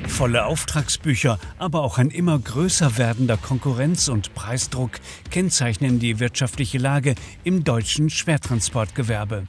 Volle Auftragsbücher, aber auch ein immer größer werdender Konkurrenz- und Preisdruck kennzeichnen die wirtschaftliche Lage im deutschen Schwertransportgewerbe.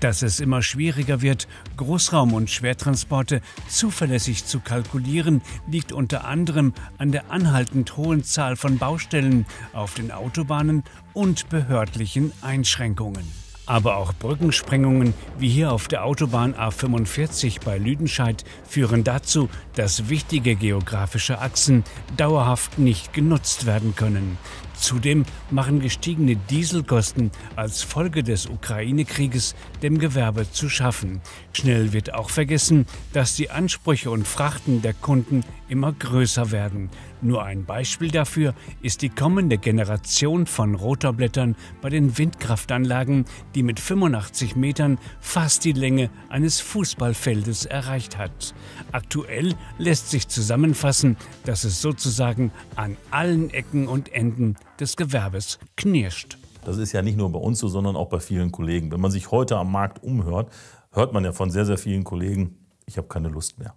Dass es immer schwieriger wird, Großraum- und Schwertransporte zuverlässig zu kalkulieren, liegt unter anderem an der anhaltend hohen Zahl von Baustellen auf den Autobahnen und behördlichen Einschränkungen. Aber auch Brückensprengungen, wie hier auf der Autobahn A45 bei Lüdenscheid, führen dazu, dass wichtige geografische Achsen dauerhaft nicht genutzt werden können. Zudem machen gestiegene Dieselkosten als Folge des Ukraine-Krieges dem Gewerbe zu schaffen. Schnell wird auch vergessen, dass die Ansprüche und Frachten der Kunden immer größer werden. Nur ein Beispiel dafür ist die kommende Generation von Rotorblättern bei den Windkraftanlagen, die mit 85 Metern fast die Länge eines Fußballfeldes erreicht hat. Aktuell lässt sich zusammenfassen, dass es sozusagen an allen Ecken und Enden des Gewerbes knirscht. Das ist ja nicht nur bei uns so, sondern auch bei vielen Kollegen. Wenn man sich heute am Markt umhört, hört man ja von sehr, sehr vielen Kollegen, ich habe keine Lust mehr.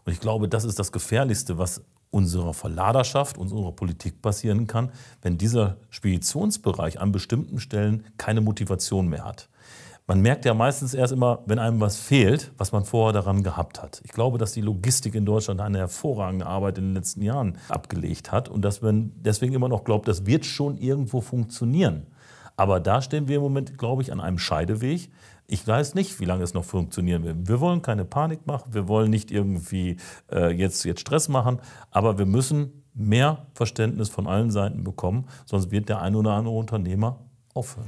Und ich glaube, das ist das Gefährlichste, was unserer Verladerschaft, unserer Politik passieren kann, wenn dieser Speditionsbereich an bestimmten Stellen keine Motivation mehr hat. Man merkt ja meistens erst immer, wenn einem was fehlt, was man vorher daran gehabt hat. Ich glaube, dass die Logistik in Deutschland eine hervorragende Arbeit in den letzten Jahren abgelegt hat und dass man deswegen immer noch glaubt, das wird schon irgendwo funktionieren. Aber da stehen wir im Moment, glaube ich, an einem Scheideweg. Ich weiß nicht, wie lange es noch funktionieren wird. Wir wollen keine Panik machen, wir wollen nicht irgendwie jetzt Stress machen, aber wir müssen mehr Verständnis von allen Seiten bekommen, sonst wird der ein oder andere Unternehmer aufhören.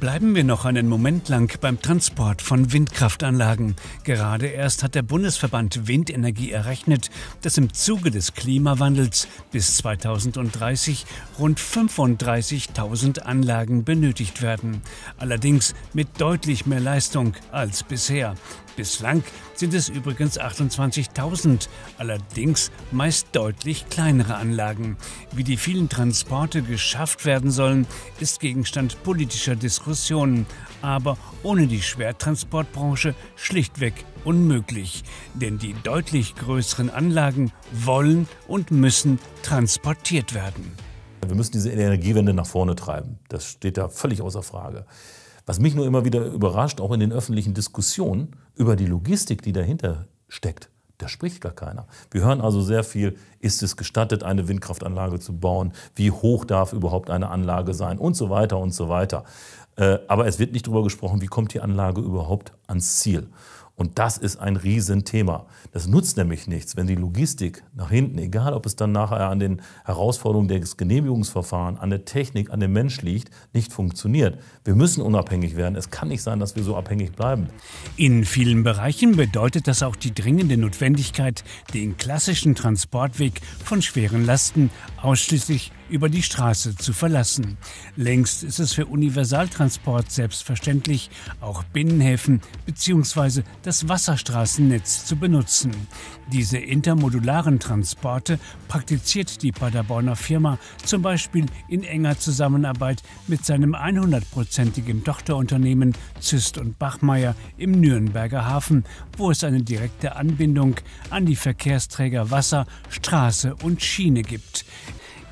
Bleiben wir noch einen Moment lang beim Transport von Windkraftanlagen. Gerade erst hat der Bundesverband Windenergie errechnet, dass im Zuge des Klimawandels bis 2030 rund 35.000 Anlagen benötigt werden. Allerdings mit deutlich mehr Leistung als bisher. Bislang sind es übrigens 28.000, allerdings meist deutlich kleinere Anlagen. Wie die vielen Transporte geschafft werden sollen, ist Gegenstand politischer Diskussionen, aber ohne die Schwertransportbranche schlichtweg unmöglich. Denn die deutlich größeren Anlagen wollen und müssen transportiert werden. Wir müssen diese Energiewende nach vorne treiben. Das steht da völlig außer Frage. Was mich nur immer wieder überrascht, auch in den öffentlichen Diskussionen über die Logistik, die dahinter steckt, da spricht gar keiner. Wir hören also sehr viel, ist es gestattet, eine Windkraftanlage zu bauen, wie hoch darf überhaupt eine Anlage sein und so weiter und so weiter. Aber es wird nicht darüber gesprochen, wie kommt die Anlage überhaupt ans Ziel. Und das ist ein Riesenthema. Das nutzt nämlich nichts, wenn die Logistik nach hinten, egal ob es dann nachher an den Herausforderungen des Genehmigungsverfahrens, an der Technik, an dem Mensch liegt, nicht funktioniert. Wir müssen unabhängig werden. Es kann nicht sein, dass wir so abhängig bleiben. In vielen Bereichen bedeutet das auch die dringende Notwendigkeit, den klassischen Transportweg von schweren Lasten ausschließlich über die Straße zu verlassen. Längst ist es für Universaltransport selbstverständlich, auch Binnenhäfen bzw. das Wasserstraßennetz zu benutzen. Diese intermodularen Transporte praktiziert die Paderborner Firma zum Beispiel in enger Zusammenarbeit mit seinem 100%igen Tochterunternehmen Züst und Bachmeier im Nürnberger Hafen, wo es eine direkte Anbindung an die Verkehrsträger Wasser, Straße und Schiene gibt.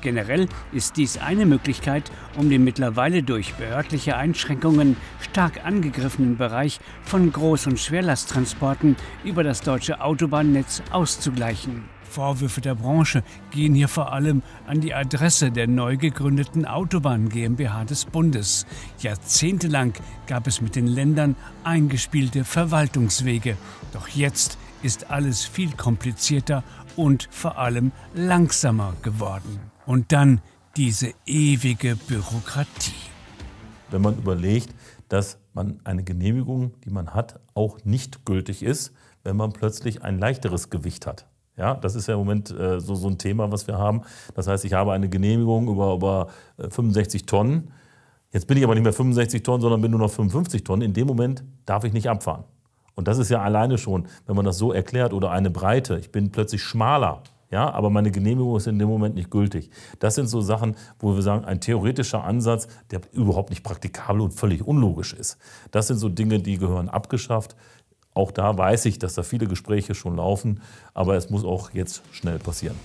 Generell ist dies eine Möglichkeit, um den mittlerweile durch behördliche Einschränkungen stark angegriffenen Bereich von Groß- und Schwerlasttransporten über das deutsche Autobahnnetz auszugleichen. Vorwürfe der Branche gehen hier vor allem an die Adresse der neu gegründeten Autobahn GmbH des Bundes. Jahrzehntelang gab es mit den Ländern eingespielte Verwaltungswege. Doch jetzt ist alles viel komplizierter und vor allem langsamer geworden. Und dann diese ewige Bürokratie. Wenn man überlegt, dass man eine Genehmigung, die man hat, auch nicht gültig ist, wenn man plötzlich ein leichteres Gewicht hat. Ja, das ist ja im Moment so ein Thema, was wir haben. Das heißt, ich habe eine Genehmigung über 65 Tonnen. Jetzt bin ich aber nicht mehr 65 Tonnen, sondern bin nur noch 55 Tonnen. In dem Moment darf ich nicht abfahren. Und das ist ja alleine schon, wenn man das so erklärt, oder eine Breite. Ich bin plötzlich schmaler. Ja, aber meine Genehmigung ist in dem Moment nicht gültig. Das sind so Sachen, wo wir sagen, ein theoretischer Ansatz, der überhaupt nicht praktikabel und völlig unlogisch ist. Das sind so Dinge, die gehören abgeschafft. Auch da weiß ich, dass da viele Gespräche schon laufen, aber es muss auch jetzt schnell passieren.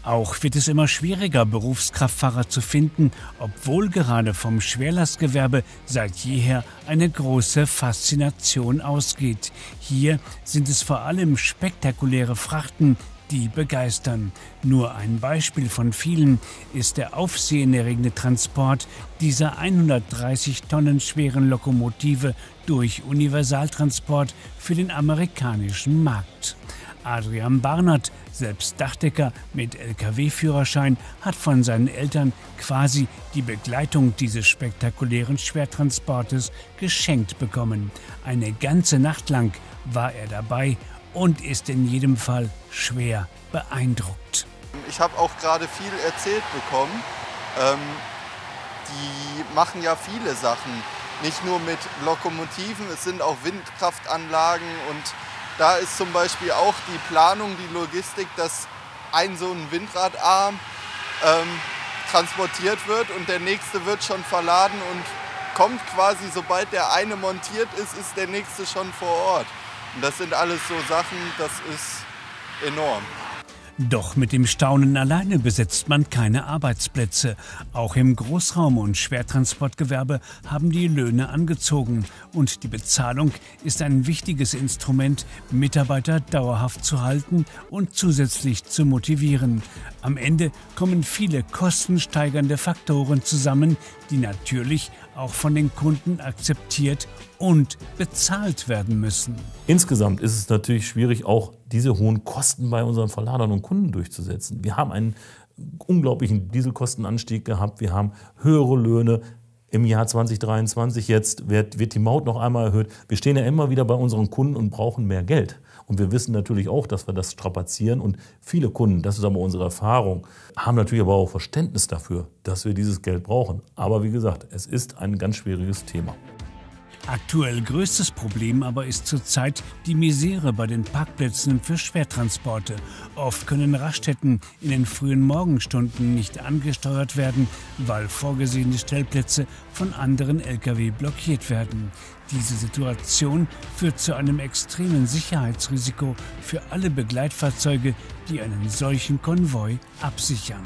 Auch wird es immer schwieriger, Berufskraftfahrer zu finden, obwohl gerade vom Schwerlastgewerbe seit jeher eine große Faszination ausgeht. Hier sind es vor allem spektakuläre Frachten, die begeistern. Nur ein Beispiel von vielen ist der aufsehenerregende Transport dieser 130 Tonnen schweren Lokomotive durch Universaltransport für den amerikanischen Markt. Adrian Barnert, selbst Dachdecker mit Lkw-Führerschein, hat von seinen Eltern quasi die Begleitung dieses spektakulären Schwertransportes geschenkt bekommen. Eine ganze Nacht lang war er dabei und ist in jedem Fall schwer beeindruckt. Ich habe auch gerade viel erzählt bekommen. Die machen ja viele Sachen, nicht nur mit Lokomotiven, es sind auch Windkraftanlagen und da ist zum Beispiel auch die Planung, die Logistik, dass so ein Windradarm transportiert wird und der nächste wird schon verladen und kommt quasi, sobald der eine montiert ist, ist der nächste schon vor Ort. Und das sind alles so Sachen, das ist enorm. Doch mit dem Staunen alleine besetzt man keine Arbeitsplätze. Auch im Großraum- und Schwertransportgewerbe haben die Löhne angezogen. Und die Bezahlung ist ein wichtiges Instrument, Mitarbeiter dauerhaft zu halten und zusätzlich zu motivieren. Am Ende kommen viele kostensteigernde Faktoren zusammen, die natürlich auch von den Kunden akzeptiert und bezahlt werden müssen. Insgesamt ist es natürlich schwierig, auch diese hohen Kosten bei unseren Verladern und Kunden durchzusetzen. Wir haben einen unglaublichen Dieselkostenanstieg gehabt, wir haben höhere Löhne. Im Jahr 2023 jetzt wird die Maut noch einmal erhöht. Wir stehen ja immer wieder bei unseren Kunden und brauchen mehr Geld. Und wir wissen natürlich auch, dass wir das strapazieren. Und viele Kunden, das ist aber unsere Erfahrung, haben natürlich aber auch Verständnis dafür, dass wir dieses Geld brauchen. Aber wie gesagt, es ist ein ganz schwieriges Thema. Aktuell größtes Problem aber ist zurzeit die Misere bei den Parkplätzen für Schwertransporte. Oft können Raststätten in den frühen Morgenstunden nicht angesteuert werden, weil vorgesehene Stellplätze von anderen Lkw blockiert werden. Diese Situation führt zu einem extremen Sicherheitsrisiko für alle Begleitfahrzeuge, die einen solchen Konvoi absichern.